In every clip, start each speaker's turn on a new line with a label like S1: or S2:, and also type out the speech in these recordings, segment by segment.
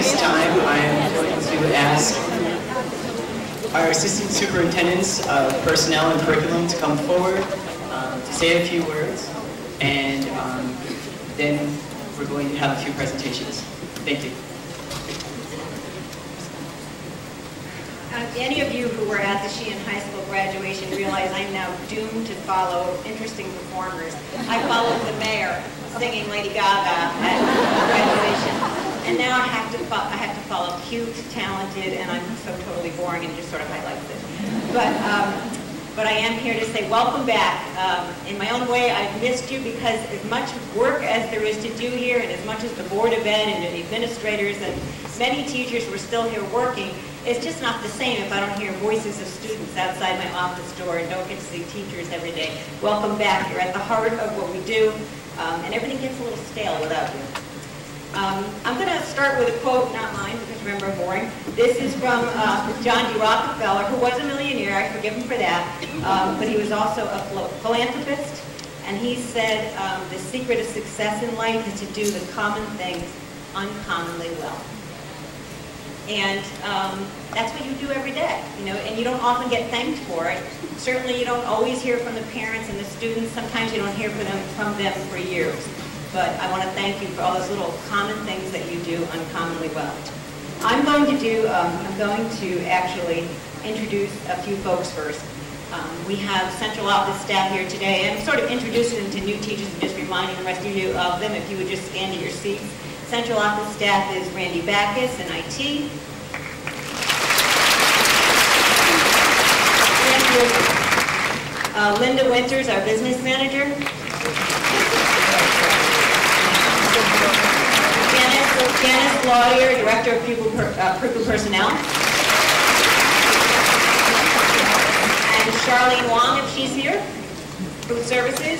S1: this time, I am going to ask our assistant superintendents of personnel and curriculum to come forward to say a few words, and then we're going to have a few presentations. Thank you.
S2: Any of you who were at the Sheehan High School graduation realize I'm now doomed to follow interesting performers. I followed the mayor singing Lady Gaga at graduation, and now I have to follow cute, talented, and I'm so totally boring and just sort of highlights it. But I am here to say welcome back. In my own way, I've missed you because as much work as there is to do here, and as much as the Board of Ed and the administrators and many teachers were still here working, it's just not the same if I don't hear voices of students outside my office door and don't get to see teachers every day. Welcome back. You're at the heart of what we do, and everything gets a little stale without you. I'm going to start with a quote, not mine, because remember I'm boring. This is from John D. Rockefeller, who was a millionaire. I forgive him for that. But he was also a philanthropist. And he said, the secret of success in life is to do the common things uncommonly well. And that's what you do every day, you know, and you don't often get thanked for it. Certainly you don't always hear from the parents and the students. Sometimes you don't hear from them for years. But I want to thank you for all those little common things that you do uncommonly well. I'm going to actually introduce a few folks first. We have central office staff here today, and I'm sort of introducing them to new teachers and just reminding the rest of you of them if you would just stand to your seats. Central office staff is Randy Backus in IT. Linda Winters, our business manager. Janice Lautier, Director of Pupil Personnel. And Charlene Wong, if she's here, Food Services.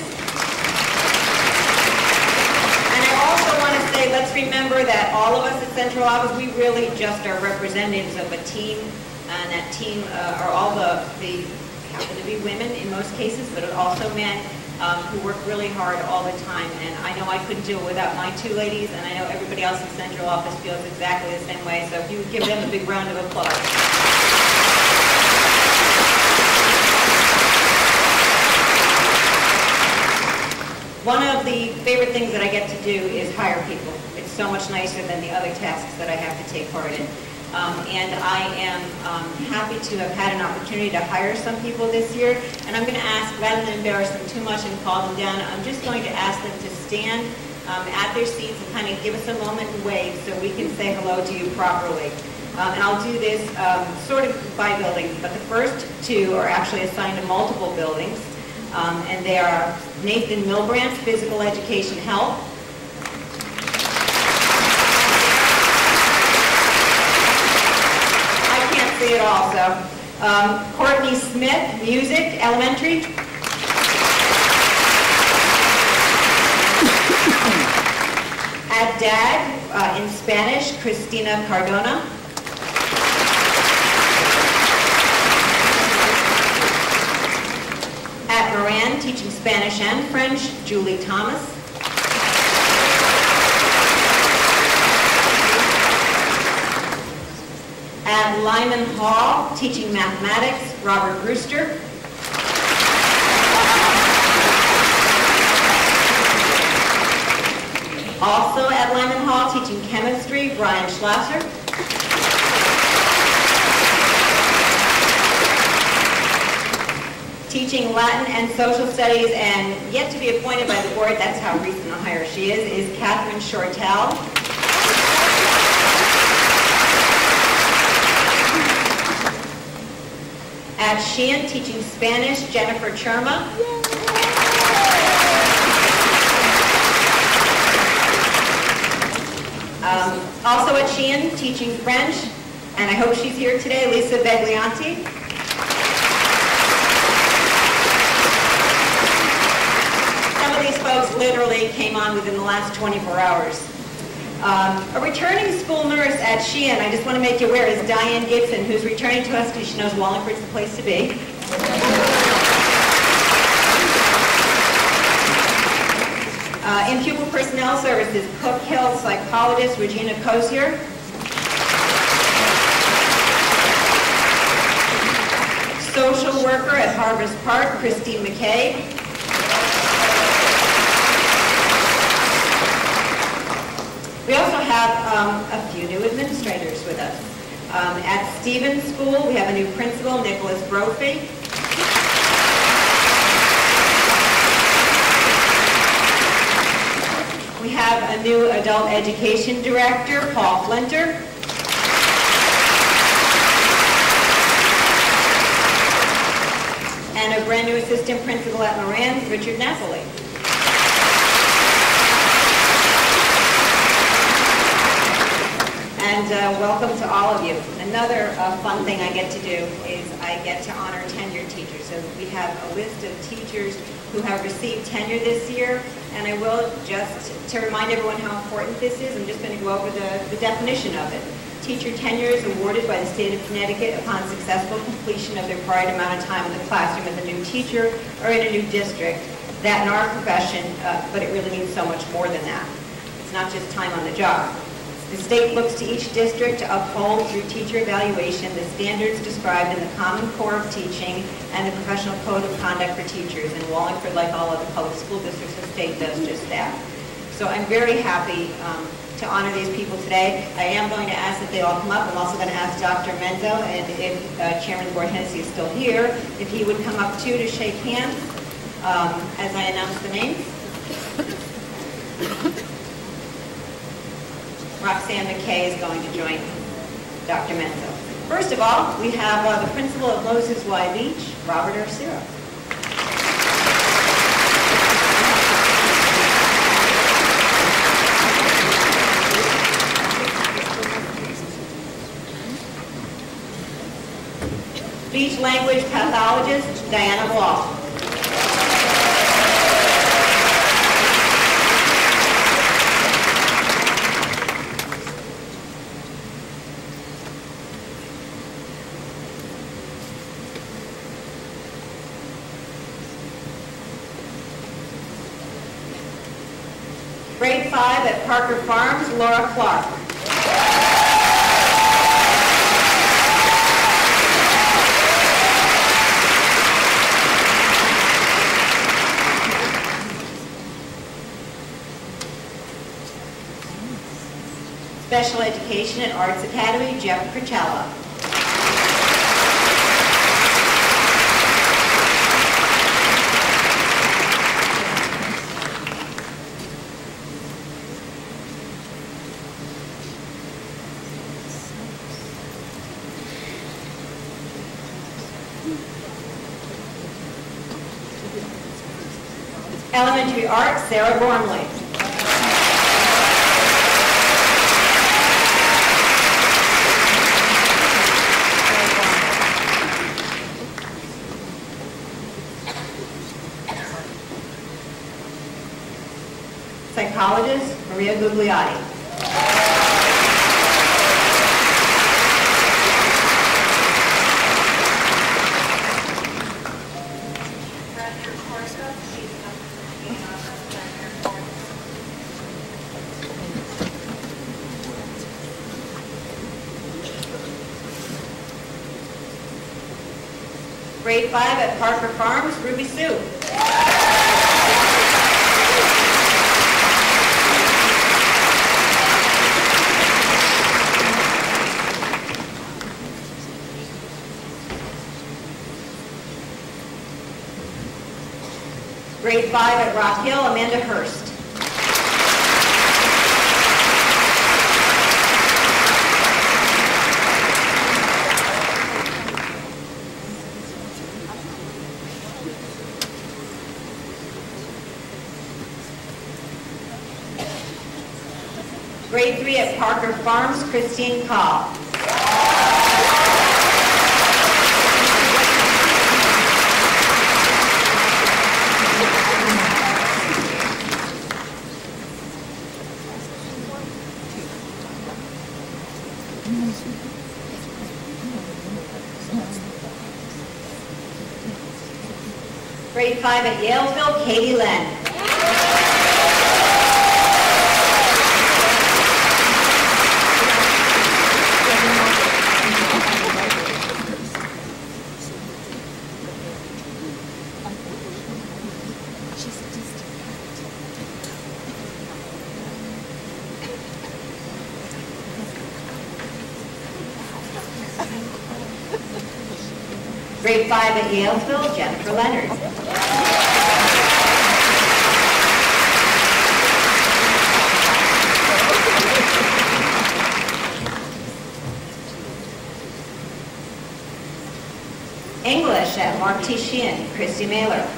S2: And I also want to say, let's remember that all of us at Central Office, we really just are representatives of a team, and that team are all they happen to be women in most cases, but also men. Who work really hard all the time, and I know I couldn't do it without my two ladies, and I know everybody else in Central Office feels exactly the same way, so if you would give them a big round of applause. One of the favorite things that I get to do is hire people. It's so much nicer than the other tasks that I have to take part in. And I am happy to have had an opportunity to hire some people this year. And I'm going to ask, rather than embarrass them too much and call them down, I'm just going to ask them to stand at their seats and kind of give us a moment and wave so we can say hello to you properly. And I'll do this sort of by building, but the first two are actually assigned to multiple buildings. And they are Nathan Milbrandt, Physical Education Health. It also. Courtney Smith, Music, Elementary. At DAG, in Spanish, Cristina Cardona. At Moran, teaching Spanish and French, Julie Thomas. At Lyman Hall, teaching mathematics, Robert Brewster. Also at Lyman Hall, teaching chemistry, Brian Schlasser. Teaching Latin and social studies, and yet to be appointed by the board, that's how recent a hire she is Catherine Shortell. At Sheehan, teaching Spanish, Jennifer Cherma. Also at Sheehan, teaching French, and I hope she's here today, Lisa Beglianti. Some of these folks literally came on within the last 24 hours. A returning school nurse at Sheehan, I just want to make you aware, is Diane Gibson, who's returning to us because she knows Wallingford's the place to be. In Pupil Personnel Services, Cook Hill psychologist Regina Kosier. Social worker at Harvest Park, Christine McKay. We also have a few new administrators with us. At Stevens School, we have a new principal, Nicholas Brophy. We have a new adult education director, Paul Flinter. And a brand new assistant principal at Moran, Richard Napoli. And welcome to all of you. Another fun thing I get to do is I get to honor tenured teachers. So we have a list of teachers who have received tenure this year. And I will, just to remind everyone how important this is, I'm just going to go over the definition of it. Teacher tenure is awarded by the state of Connecticut upon successful completion of their required amount of time in the classroom with a new teacher or in a new district. That in our profession, but it really means so much more than that. It's not just time on the job. The state looks to each district to uphold through teacher evaluation the standards described in the Common Core of Teaching and the Professional Code of Conduct for Teachers. And Wallingford, like all other public school districts in the state, does just that. So I'm very happy to honor these people today. I am going to ask that they all come up. I'm also going to ask Dr. Menzo, and if Chairman of the Board Hennessy is still here, if he would come up too to shake hands as I announce the names. Roxanne McKay is going to join Dr. Menzo. First of all, we have the principal of Moses Y. Beach, Robert Arcero. Speech language pathologist, Diana Ball. Grade 5 at Parker Farms, Laura Clark. Special Education at Arts Academy, Jeff Cricella. Elementary Arts, Sarah Gormley. Psychologist, Maria Gugliotti. Grade 5 at Parker Farms, Ruby Sue. Grade 5 at Rock Hill, Amanda Hurst. Grade 3 at Parker Farms, Christine Cobb. Grade 5 at Yalesville, Katie Len. Grade 5 at Yalesville, Jennifer Leonard. English at Mark T. Sheehan, Christy Mailer.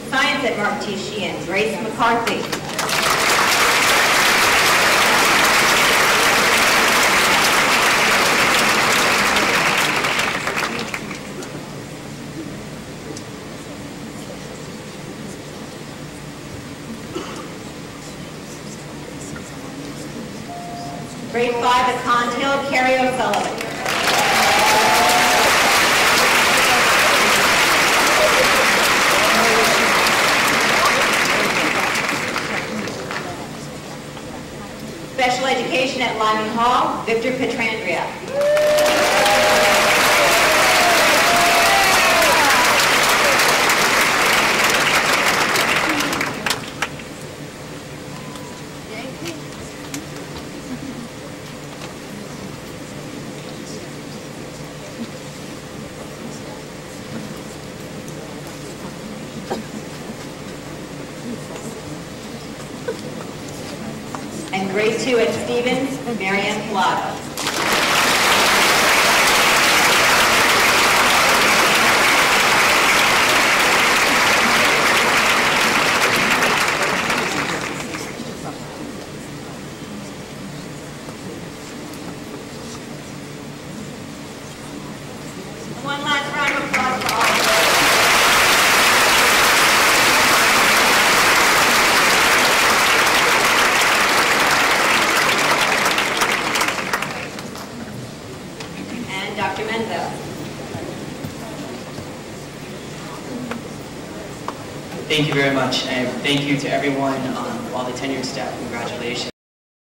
S2: Science at Mark T. Sheehan, Grace McCarthy. Grade 5 at Cond Hill, Carrie O'Sullivan. Special education at Lyman Hall, Victor Petrandria. And grade 2 at Stevens, Marianne Plata. One last round of applause for all of them. Dr. Menzo.
S1: Thank you very much, and thank you to everyone, all the tenured staff. Congratulations.